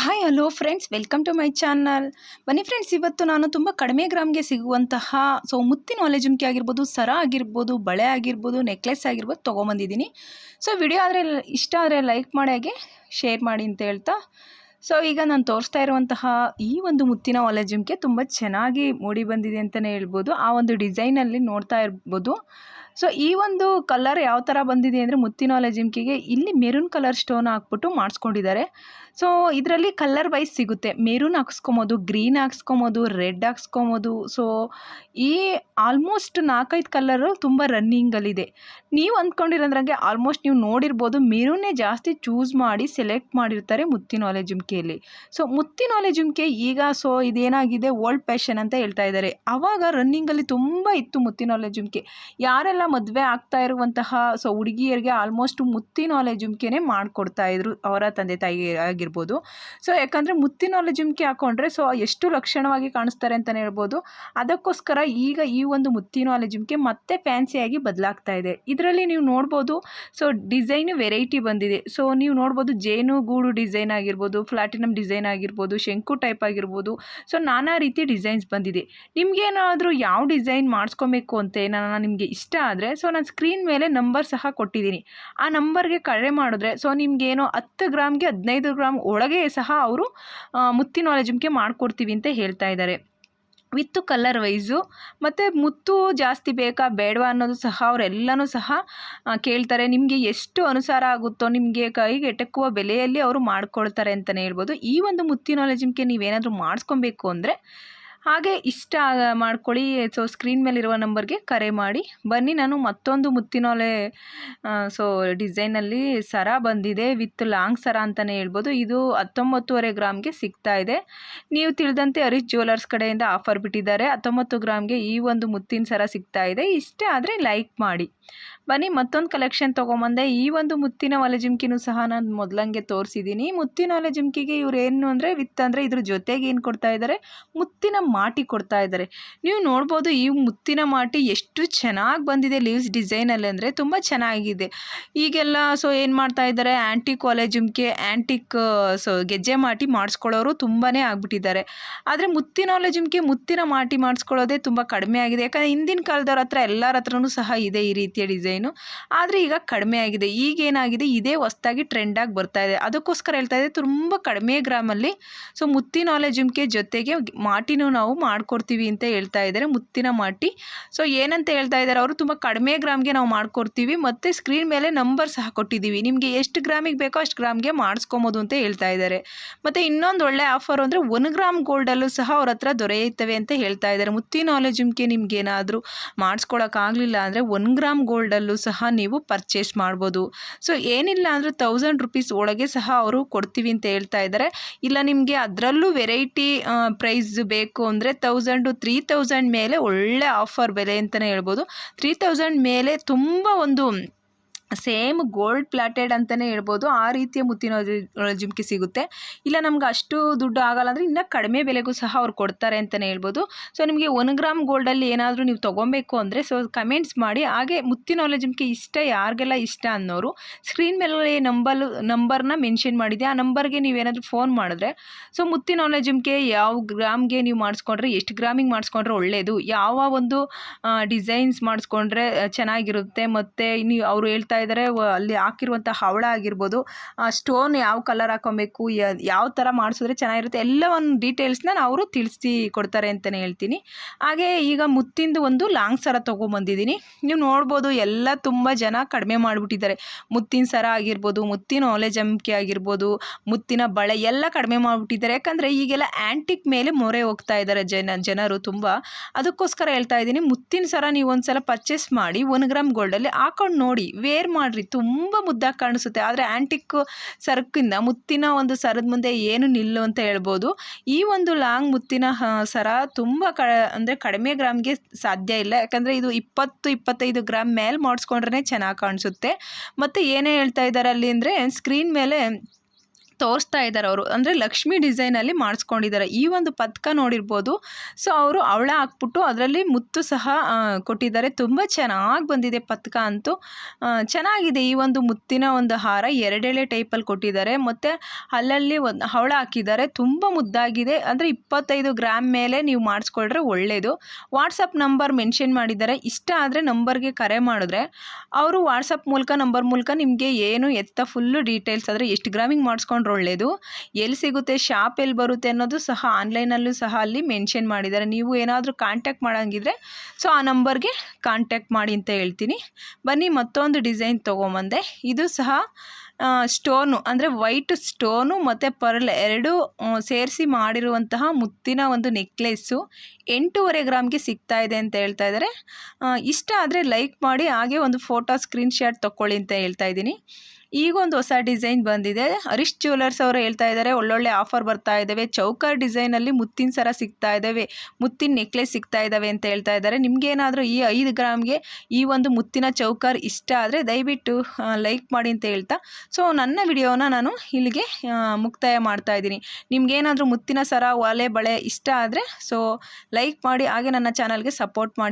Hi hello friends, welcome to my channel. ಬನ್ನಿ friends, ಇವತ್ತು ನಾನು ತುಂಬ ಕಡಿಮೆ ಗ್ರಾಮ್ಗೆ ಸಿಗುವಂತಹ ಮುತ್ತಿನ ಒಲೆ ಜುಮ್ಕಿ ಆಗಿರ್ಬೋದು, ಸರ ಆಗಿರ್ಬೋದು, ಬಳೆ ಆಗಿರ್ಬೋದು, ನೆಕ್ಲೆಸ್ ಆಗಿರ್ಬೋದು ತೊಗೊಂಬಂದಿದ್ದೀನಿ. ವಿಡಿಯೋ ಆದರೆ ಇಷ್ಟ ಆದರೆ ಲೈಕ್ ಮಾಡಿ, ಹಾಗೆ ಶೇರ್ ಮಾಡಿ ಅಂತ ಹೇಳ್ತಾ ಈಗ ನಾನು ತೋರಿಸ್ತಾ ಇರುವಂತಹ ಈ ಒಂದು ಮುತ್ತಿನ ಒಲೆ ಜುಮ್ಕಿ ತುಂಬ ಚೆನ್ನಾಗಿ ಮೂಡಿ ಬಂದಿದೆ ಅಂತಲೇ ಹೇಳ್ಬೋದು. ಆ ಒಂದು ಡಿಸೈನಲ್ಲಿ ನೋಡ್ತಾ ಇರ್ಬೋದು. ಈ ಒಂದು ಕಲರ್ ಯಾವ ಥರ ಬಂದಿದೆ ಅಂದರೆ, ಮುತ್ತಿನ ಒಲೆ ಜುಮ್ಕಿಗೆ ಇಲ್ಲಿ ಮೆರೂನ್ ಕಲರ್ ಸ್ಟೋನ್ ಹಾಕ್ಬಿಟ್ಟು ಮಾಡಿಸ್ಕೊಂಡಿದ್ದಾರೆ. ಇದರಲ್ಲಿ ಕಲರ್ ವೈಸ್ ಸಿಗುತ್ತೆ. ಮೆರೂನ್ ಹಾಕ್ಸ್ಕೊಬೋದು, ಗ್ರೀನ್ ಹಾಕ್ಸ್ಕೊಬೋದು, ರೆಡ್ ಹಾಕ್ಸ್ಕೊಬೋದು. ಈ ಆಲ್ಮೋಸ್ಟ್ 4-5 ಕಲರು ತುಂಬ ರನ್ನಿಂಗಲ್ಲಿದೆ. ನೀವು ಅಂದ್ಕೊಂಡಿರೋದ್ರಂಗೆ ಆಲ್ಮೋಸ್ಟ್ ನೀವು ನೋಡಿರ್ಬೋದು, ಮೆರೂನ್ನೇ ಜಾಸ್ತಿ ಚೂಸ್ ಮಾಡಿ ಸೆಲೆಕ್ಟ್ ಮಾಡಿರ್ತಾರೆ ಮುತ್ತಿನ ಒಲೆ ಜುಮ್ಕಿಯಲ್ಲಿ. ಮುತ್ತಿನ ಒಲೆ ಜುಮ್ಕಿ ಈಗ ಇದೇನಾಗಿದೆ, ಓಲ್ಡ್ ಫ್ಯಾಷನ್ ಅಂತ ಹೇಳ್ತಾ ಇದ್ದಾರೆ. ಆವಾಗ ರನ್ನಿಂಗಲ್ಲಿ ತುಂಬ ಇತ್ತು ಮುತ್ತಿನ ಒಲೆ ಜುಮ್ಕಿ. ಯಾರೆಲ್ಲ ಮದುವೆ ಆಗ್ತಾ ಇರುವಂತಹ ಹುಡುಗಿಯರಿಗೆ ಆಲ್ಮೋಸ್ಟ್ ಮುತ್ತಿನ ಒಲೆ ಜುಮ್ಕಿನೇ ಮಾಡಿಕೊಡ್ತಾಯಿದ್ರು, ಅವರ ತಂದೆ ತಾಯಿ ಆಗಿರ್ಬೋದು. ಯಾಕಂದರೆ ಮುತ್ತಿನ ಒಲೆ ಜುಮ್ಕಿ ಹಾಕ್ಕೊಂಡ್ರೆ ಎಷ್ಟು ಲಕ್ಷಣವಾಗಿ ಕಾಣಿಸ್ತಾರೆ ಅಂತಲೇ ಹೇಳ್ಬೋದು. ಅದಕ್ಕೋಸ್ಕರ ಈಗ ಈ ಒಂದು ಮುತ್ತಿನ ಒಲೆ ಜುಮ್ಕಿ ಮತ್ತೆ ಫ್ಯಾನ್ಸಿಯಾಗಿ ಬದಲಾಗ್ತಾ ಇದೆ. ಇದರಲ್ಲಿ ನೀವು ನೋಡ್ಬೋದು, ಡಿಸೈನು ವೆರೈಟಿ ಬಂದಿದೆ. ನೀವು ನೋಡ್ಬೋದು, ಜೇನು ಗೂಡು ಡಿಸೈನ್ ಆಗಿರ್ಬೋದು, ಪ್ಲಾಟಿನಮ್ ಡಿಸೈನ್ ಆಗಿರ್ಬೋದು, ಶಂಕು ಟೈಪ್ ಆಗಿರ್ಬೋದು. ನಾನಾ ರೀತಿ ಡಿಸೈನ್ಸ್ ಬಂದಿದೆ. ನಿಮಗೇನಾದರೂ ಯಾವ ಡಿಸೈನ್ ಮಾಡಿಸ್ಕೊಬೇಕು ಅಂತ ಏನಾರ ನಿಮಗೆ ಇಷ್ಟ ಆದರೆ ನಾನು ಸ್ಕ್ರೀನ್ ಮೇಲೆ ನಂಬರ್ ಸಹ ಕೊಟ್ಟಿದ್ದೀನಿ. ಆ ನಂಬರ್ಗೆ ಕರೆ ಮಾಡಿದ್ರೆ ನಿಮಗೇನೋ 10 ಗ್ರಾಮ್ಗೆ 15 ಗ್ರಾಮ್ ಒಳಗೆ ಸಹ ಅವರು ಮುತ್ತಿನ ಒಲೆ ಜುಮ್ಕಿ ಮಾಡಿಕೊಡ್ತೀವಿ ಅಂತ ಹೇಳ್ತಾ ಇದ್ದಾರೆ, ವಿತ್ತು ಕಲರ್ ವೈಸು. ಮತ್ತು ಮುತ್ತು ಜಾಸ್ತಿ ಬೇಕಾ ಬೇಡವಾ ಅನ್ನೋದು ಸಹ ಅವರೆಲ್ಲನೂ ಸಹ ಕೇಳ್ತಾರೆ. ನಿಮಗೆ ಎಷ್ಟು ಅನುಸಾರ ಆಗುತ್ತೋ, ನಿಮಗೆ ಕೈಗೆ ಎಟಕುವ ಬೆಲೆಯಲ್ಲಿ ಅವರು ಮಾಡಿಕೊಡ್ತಾರೆ ಅಂತಲೇ ಹೇಳ್ಬೋದು. ಈ ಒಂದು ಮುತ್ತಿನ ಒಲೆ ಜುಮ್ಕಿ ನೀವೇನಾದರೂ ಮಾಡಿಸ್ಕೊಬೇಕು ಅಂದರೆ ಹಾಗೆ ಇಷ್ಟ ಮಾಡ್ಕೊಳ್ಳಿ. ಸ್ಕ್ರೀನ್ ಮೇಲಿರುವ ನಂಬರ್ಗೆ ಕರೆ ಮಾಡಿ. ಬನ್ನಿ, ನಾನು ಮತ್ತೊಂದು ಮುತ್ತಿನ ಒಲೆ ಡಿಸೈನಲ್ಲಿ ಸರ ಬಂದಿದೆ, ವಿತ್ ಲಾಂಗ್ ಸರ ಅಂತಲೇ ಹೇಳ್ಬೋದು. ಇದು 19.5 ಗ್ರಾಮ್ಗೆ ಸಿಗ್ತಾ ಇದೆ. ನೀವು ತಿಳಿದಂತೆ ಹರೀಶ್ ಜ್ಯುವೆಲರ್ಸ್ ಕಡೆಯಿಂದ ಆಫರ್ ಬಿಟ್ಟಿದ್ದಾರೆ. 19 ಗ್ರಾಮ್ಗೆ ಈ ಒಂದು ಮುತ್ತಿನ ಸರ ಸಿಗ್ತಾ ಇದೆ. ಇಷ್ಟ ಆದರೆ ಲೈಕ್ ಮಾಡಿ. ಬನ್ನಿ, ಮತ್ತೊಂದು ಕಲೆಕ್ಷನ್ ತೊಗೊಂಬಂದೆ. ಈ ಒಂದು ಮುತ್ತಿನ ಒಲೆ ಜುಮ್ಕಿನೂ ಸಹ ನಾನು ಮೊದಲಂಗೆ ತೋರಿಸಿದ್ದೀನಿ. ಮುತ್ತಿನ ಒಲೆ ಜುಮ್ಕಿಗೆ ಇವ್ರು ಏನು ಅಂದರೆ ವಿತ್ ಅಂದರೆ ಇದ್ರ ಜೊತೆಗೆ ಏನು ಕೊಡ್ತಾ ಇದ್ದಾರೆ, ಮುತ್ತಿನ ಮಾಟಿ ಕೊಡ್ತಾ ಇದ್ದಾರೆ. ನೀವು ನೋಡ್ಬೋದು, ಈ ಮುತ್ತಿನ ಮಾಟಿ ಎಷ್ಟು ಚೆನ್ನಾಗಿ ಬಂದಿದೆ ಲೀವ್ಸ್ ಡಿಸೈನಲ್ಲಿ ಅಂದರೆ ತುಂಬ ಚೆನ್ನಾಗಿದೆ. ಈಗೆಲ್ಲ ಏನು ಮಾಡ್ತಾ ಇದ್ದಾರೆ, ಆ್ಯಂಟಿಕ್ ಒಲೆ ಜುಮ್ಕಿ, ಆ್ಯಂಟಿಕ್ ಗೆಜ್ಜೆ ಮಾಟಿ ಮಾಡಿಸ್ಕೊಳ್ಳೋರು ತುಂಬಾ ಆಗಿಬಿಟ್ಟಿದ್ದಾರೆ. ಆದರೆ ಮುತ್ತಿನ ಒಲೆ ಜುಮ್ಕಿ ಮುತ್ತಿನ ಮಾಟಿ ಮಾಡಿಸ್ಕೊಳ್ಳೋದೇ ತುಂಬ ಕಡಿಮೆ ಆಗಿದೆ. ಯಾಕಂದರೆ ಹಿಂದಿನ ಕಾಲದವ್ರ ಹತ್ರ ಎಲ್ಲರ ಹತ್ರನೂ ಸಹ ಇದೆ ಈ ರೀತಿಯ ಡಿಸೈನು. ಆದರೆ ಈಗ ಕಡಿಮೆ ಆಗಿದೆ. ಈಗೇನಾಗಿದೆ, ಇದೇ ಹೊಸದಾಗಿ ಟ್ರೆಂಡಾಗಿ ಬರ್ತಾ ಇದೆ. ಅದಕ್ಕೋಸ್ಕರ ಹೇಳ್ತಾ ಇದೆ, ತುಂಬ ಕಡಿಮೆ ಗ್ರಾಮಲ್ಲಿ ಮುತ್ತಿನ ಒಲೆ ಜುಮ್ಕಿ ಜೊತೆಗೆ ಮಾಟಿನೂ ನಾವು ಮಾಡ್ಕೊಡ್ತೀವಿ ಅಂತ ಹೇಳ್ತಾ ಇದ್ದಾರೆ. ಮುತ್ತಿನ ಮಾಟಿ ಏನಂತ ಹೇಳ್ತಾ ಇದ್ದಾರೆ ಅವರು, ತುಂಬ ಕಡಿಮೆ ಗ್ರಾಮ್ಗೆ ನಾವು ಮಾಡ್ಕೊಡ್ತೀವಿ, ಮತ್ತು ಸ್ಕ್ರೀನ್ ಮೇಲೆ ನಂಬರ್ ಸಹ ಕೊಟ್ಟಿದ್ದೀವಿ, ನಿಮಗೆ ಎಷ್ಟು ಗ್ರಾಮಿಗೆ ಬೇಕೋ ಅಷ್ಟು ಗ್ರಾಮ್ಗೆ ಮಾಡಿಸ್ಕೊಬೋದು ಅಂತ ಹೇಳ್ತಾ ಇದ್ದಾರೆ. ಮತ್ತು ಇನ್ನೊಂದು ಒಳ್ಳೆ ಆಫರ್ ಅಂದರೆ 1 ಗ್ರಾಮ್ ಗೋಲ್ಡಲ್ಲೂ ಸಹ ಅವ್ರ ಹತ್ರ ದೊರೆಯುತ್ತವೆ ಅಂತ ಹೇಳ್ತಾ ಇದ್ದಾರೆ. ಮುತ್ತಿನ ಒಲೆ ಜುಮ್ಕಿ ನಿಮ್ಗೇನಾದರೂ ಮಾಡಿಸ್ಕೊಳಕ್ಕಾಗಲಿಲ್ಲ ಅಂದರೆ 1 ಗ್ರಾಮ್ ಗೋಲ್ಡಲ್ಲೂ ಸಹ ನೀವು ಪರ್ಚೇಸ್ ಮಾಡ್ಬೋದು. ಏನಿಲ್ಲ ಅಂದರೆ 1000 ರೂಪೀಸ್ ಒಳಗೆ ಸಹ ಅವರು ಕೊಡ್ತೀವಿ ಅಂತ ಹೇಳ್ತಾ ಇದ್ದಾರೆ. ಇಲ್ಲ ನಿಮಗೆ ಅದರಲ್ಲೂ ವೆರೈಟಿ ಪ್ರೈಸ್ ಬೇಕು ಅಂದರೆ 3000 ಮೇಲೆ ಒಳ್ಳೆ ಆಫರ್ ಬೆಲೆ ಅಂತಲೇ ಹೇಳ್ಬೋದು. 3000 ಮೇಲೆ ತುಂಬ ಒಂದು ಸೇಮ್ ಗೋಲ್ಡ್ ಪ್ಲಾಟೆಡ್ ಅಂತಲೇ ಹೇಳ್ಬೋದು, ಆ ರೀತಿಯ ಮುತ್ತಿನ ಒಲೆ ಜುಮ್ಕಿ ಸಿಗುತ್ತೆ. ಇಲ್ಲ ನಮ್ಗೆ ಅಷ್ಟು ದುಡ್ಡು ಆಗಲ್ಲ ಅಂದರೆ ಇನ್ನೂ ಕಡಿಮೆ ಬೆಲೆಗೂ ಸಹ ಅವ್ರು ಕೊಡ್ತಾರೆ ಅಂತಲೇ ಹೇಳ್ಬೋದು. ನಿಮಗೆ 1 ಗ್ರಾಮ್ ಗೋಲ್ಡಲ್ಲಿ ಏನಾದರೂ ನೀವು ತೊಗೊಬೇಕು ಅಂದರೆ ಕಮೆಂಟ್ಸ್ ಮಾಡಿ. ಹಾಗೆ ಮುತ್ತಿನ ಒಲೆ ಜುಮ್ಕಿ ಇಷ್ಟ ಯಾರಿಗೆಲ್ಲ ಇಷ್ಟ ಅನ್ನೋರು ಸ್ಕ್ರೀನ್ ಮೇಲೆ ನಂಬರ್ನ ಮೆನ್ಷನ್ ಮಾಡಿದೆ. ಆ ನಂಬರ್ಗೆ ನೀವೇನಾದರೂ ಫೋನ್ ಮಾಡಿದ್ರೆ ಮುತ್ತಿನ ಒಲೆ ಜುಮ್ಕಿ ಯಾವ ಗ್ರಾಮ್ಗೆ ನೀವು ಮಾಡಿಸ್ಕೊಂಡ್ರೆ, ಎಷ್ಟು ಗ್ರಾಮಿಗೆ ಮಾಡಿಸ್ಕೊಂಡ್ರೆ ಒಳ್ಳೆಯದು, ಯಾವ ಒಂದು ಡಿಸೈನ್ಸ್ ಮಾಡಿಸ್ಕೊಂಡ್ರೆ ಚೆನ್ನಾಗಿರುತ್ತೆ, ಮತ್ತು ನೀವು ಅವರು ಹೇಳ್ತಾ ಇದ್ದಾರೆ ಅಲ್ಲಿ ಹಾಕಿರುವಂಥ ಹವಳ ಆಗಿರ್ಬೋದು, ಸ್ಟೋನ್ ಯಾವ ಕಲರ್ ಹಾಕೊಬೇಕು, ಯಾವ ಥರ ಮಾಡಿಸಿದ್ರೆ ಚೆನ್ನಾಗಿರುತ್ತೆ, ಎಲ್ಲ ಒಂದು ಡೀಟೇಲ್ಸ್ನ ಅವರು ತಿಳಿಸಿ ಕೊಡ್ತಾರೆ ಅಂತಲೇ ಹೇಳ್ತೀನಿ. ಹಾಗೆ ಈಗ ಮುತ್ತಿಂದು ಒಂದು ಲಾಂಗ್ ಸರ ತೊಗೊಂಬಂದಿದ್ದೀನಿ. ನೀವು ನೋಡ್ಬೋದು, ಎಲ್ಲ ತುಂಬ ಜನ ಕಡಿಮೆ ಮಾಡಿಬಿಟ್ಟಿದ್ದಾರೆ. ಮುತ್ತಿನ ಸರ ಆಗಿರ್ಬೋದು, ಮುತ್ತಿನ ಒಲೆ ಜುಮ್ಕಿ ಆಗಿರ್ಬೋದು, ಮುತ್ತಿನ ಬಳೆ ಎಲ್ಲ ಕಡಿಮೆ ಮಾಡಿಬಿಟ್ಟಿದ್ದಾರೆ. ಯಾಕಂದರೆ ಈಗೆಲ್ಲ ಆ್ಯಂಟಿಕ್ ಮೇಲೆ ಮೊರೆ ಹೋಗ್ತಾ ಇದ್ದಾರೆ ಜನರು ತುಂಬ. ಅದಕ್ಕೋಸ್ಕರ ಹೇಳ್ತಾ ಇದ್ದೀನಿ, ಮುತ್ತಿನ ಸರ ನೀವು ಒಂದ್ಸಲ ಪರ್ಚೇಸ್ ಮಾಡಿ 1 ಗ್ರಾಮ್ ಗೋಲ್ಡಲ್ಲಿ ಹಾಕೊಂಡು ನೋಡಿ, ವೇರ್ ಮಾಡಿರಿ, ತುಂಬ ಮುದ್ದಾಗಿ ಕಾಣಿಸುತ್ತೆ. ಆದರೆ ಆ್ಯಂಟಿಕ್ ಸರಕ್ಕಿಂತ ಮುತ್ತಿನ ಒಂದು ಸರದ ಮುಂದೆ ಏನು ನಿಲ್ಲು ಅಂತ ಹೇಳ್ಬೋದು. ಈ ಒಂದು ಲಾಂಗ್ ಮುತ್ತಿನ ಸರ ತುಂಬ ಅಂದರೆ ಕಡಿಮೆ ಗ್ರಾಮ್ಗೆ ಸಾಧ್ಯ ಇಲ್ಲ. ಯಾಕಂದರೆ ಇದು 20-25 ಗ್ರಾಮ್ ಮೇಲೆ ಮಾಡಿಸ್ಕೊಂಡ್ರೆ ಚೆನ್ನಾಗಿ ಕಾಣಿಸುತ್ತೆ. ಮತ್ತು ಏನೇ ಹೇಳ್ತಾ ಇದ್ದಾರೆ ಅಲ್ಲಿ ಅಂದರೆ ಸ್ಕ್ರೀನ್ ಮೇಲೆ ತೋರಿಸ್ತಾ ಇದ್ದಾರೆ ಅವರು. ಅಂದರೆ ಲಕ್ಷ್ಮಿ ಡಿಸೈನಲ್ಲಿ ಮಾಡಿಸ್ಕೊಂಡಿದ್ದಾರೆ. ಈ ಒಂದು ಪದಕ ನೋಡಿರ್ಬೋದು. ಸೊ ಅವರು ಹವಳ ಹಾಕ್ಬಿಟ್ಟು ಅದರಲ್ಲಿ ಮುತ್ತು ಸಹ ಕೊಟ್ಟಿದ್ದಾರೆ. ತುಂಬ ಚೆನ್ನಾಗಿ ಬಂದಿದೆ ಪದಕ ಅಂತೂ. ಚೆನ್ನಾಗಿದೆ. ಈ ಒಂದು ಮುತ್ತಿನ ಒಂದು ಹಾರ ಎರಡೆಳೆ ಟೈಪಲ್ಲಿ ಕೊಟ್ಟಿದ್ದಾರೆ ಮತ್ತು ಅಲ್ಲಲ್ಲಿ ಒಂದು ಹವಳ ಹಾಕಿದ್ದಾರೆ. ತುಂಬ ಮುದ್ದಾಗಿದೆ. ಅಂದರೆ 25 ಗ್ರಾಮ್ ಮೇಲೆ ನೀವು ಮಾಡಿಸ್ಕೊಂಡ್ರೆ ಒಳ್ಳೆಯದು. ವಾಟ್ಸಪ್ ನಂಬರ್ ಮೆನ್ಷನ್ ಮಾಡಿದ್ದಾರೆ. ಇಷ್ಟ ಆದರೆ ನಂಬರ್ಗೆ ಕರೆ ಮಾಡಿದ್ರೆ ಅವರು ವಾಟ್ಸಪ್ ನಂಬರ್ ಮೂಲಕ ನಿಮಗೆ ಏನು ಎತ್ತ ಫುಲ್ಲು ಡೀಟೇಲ್ಸ್ ಆದರೆ ಎಷ್ಟು ಗ್ರಾಮಿಗೆ ಮಾಡಿಸ್ಕೊಂಡ್ರೆ ಒಳ್ಳೆಯದು, ಎಲ್ಲಿ ಸಿಗುತ್ತೆ, ಶಾಪ್ ಎಲ್ಲಿ ಬರುತ್ತೆ ಅನ್ನೋದು ಸಹ ಆನ್ಲೈನಲ್ಲೂ ಸಹ ಅಲ್ಲಿ ಮೆನ್ಷನ್ ಮಾಡಿದ್ದಾರೆ. ನೀವು ಏನಾದರೂ ಕಾಂಟ್ಯಾಕ್ಟ್ ಮಾಡೋಂಗಿದ್ರೆ ಸೊ ಆ ನಂಬರ್ಗೆ ಕಾಂಟ್ಯಾಕ್ಟ್ ಮಾಡಿ ಅಂತ ಹೇಳ್ತೀನಿ. ಬನ್ನಿ ಮತ್ತೊಂದು ಡಿಸೈನ್ ತೊಗೊಂಬಂದೆ. ಇದು ಸಹ ಸ್ಟೋನು ಅಂದರೆ ವೈಟ್ ಸ್ಟೋನು ಮತ್ತು ಪರ್ಲ್ ಎರಡೂ ಸೇರಿಸಿ ಮಾಡಿರುವಂತಹ ಮುತ್ತಿನ ಒಂದು ನೆಕ್ಲೆಸ್ಸು 8.5 ಗ್ರಾಮ್ಗೆ ಸಿಗ್ತಾ ಇದೆ ಅಂತ ಹೇಳ್ತಾ ಇದ್ದಾರೆ. ಇಷ್ಟ ಆದರೆ ಲೈಕ್ ಮಾಡಿ, ಹಾಗೆ ಒಂದು ಫೋಟೋ ಸ್ಕ್ರೀನ್ಶಾಟ್ ತೊಗೊಳ್ಳಿ ಅಂತ ಹೇಳ್ತಾ ಇದ್ದೀನಿ. ಈಗ ಒಂದು ಹೊಸ ಡಿಸೈನ್ ಬಂದಿದೆ. ಹರೀಶ್ ಜ್ಯುವೆಲರ್ಸ್ ಅವರು ಹೇಳ್ತಾ ಇದ್ದಾರೆ ಒಳ್ಳೊಳ್ಳೆ ಆಫರ್ ಬರ್ತಾ ಇದ್ದಾವೆ, ಚೌಕರ್ ಡಿಸೈನಲ್ಲಿ ಮುತ್ತಿನ ಸರ ಸಿಗ್ತಾ ಇದ್ದಾವೆ, ಮುತ್ತಿನ ನೆಕ್ಲೆಸ್ ಸಿಗ್ತಾ ಇದ್ದಾವೆ ಅಂತ ಹೇಳ್ತಾ ಇದ್ದಾರೆ. ನಿಮಗೇನಾದರೂ ಈ 5 ಗ್ರಾಮ್ಗೆ ಈ ಒಂದು ಮುತ್ತಿನ ಚೌಕರ್ ಇಷ್ಟ ಆದರೆ ದಯವಿಟ್ಟು ಲೈಕ್ ಮಾಡಿ ಅಂತ ಹೇಳ್ತಾ ಸೊ ನನ್ನ ವಿಡಿಯೋನ ನಾನು ಇಲ್ಲಿಗೆ ಮುಕ್ತಾಯ ಮಾಡ್ತಾ ಇದ್ದೀನಿ. ನಿಮಗೇನಾದರೂ ಮುತ್ತಿನ ಸರ, ಒಲೆ, ಬಳೆ ಇಷ್ಟ ಆದರೆ ಸೊ ಲೈಕ್ ಮಾಡಿ, ಹಾಗೆ ನನ್ನ ಚಾನಲ್ಗೆ ಸಪೋರ್ಟ್ ಮಾಡಿ.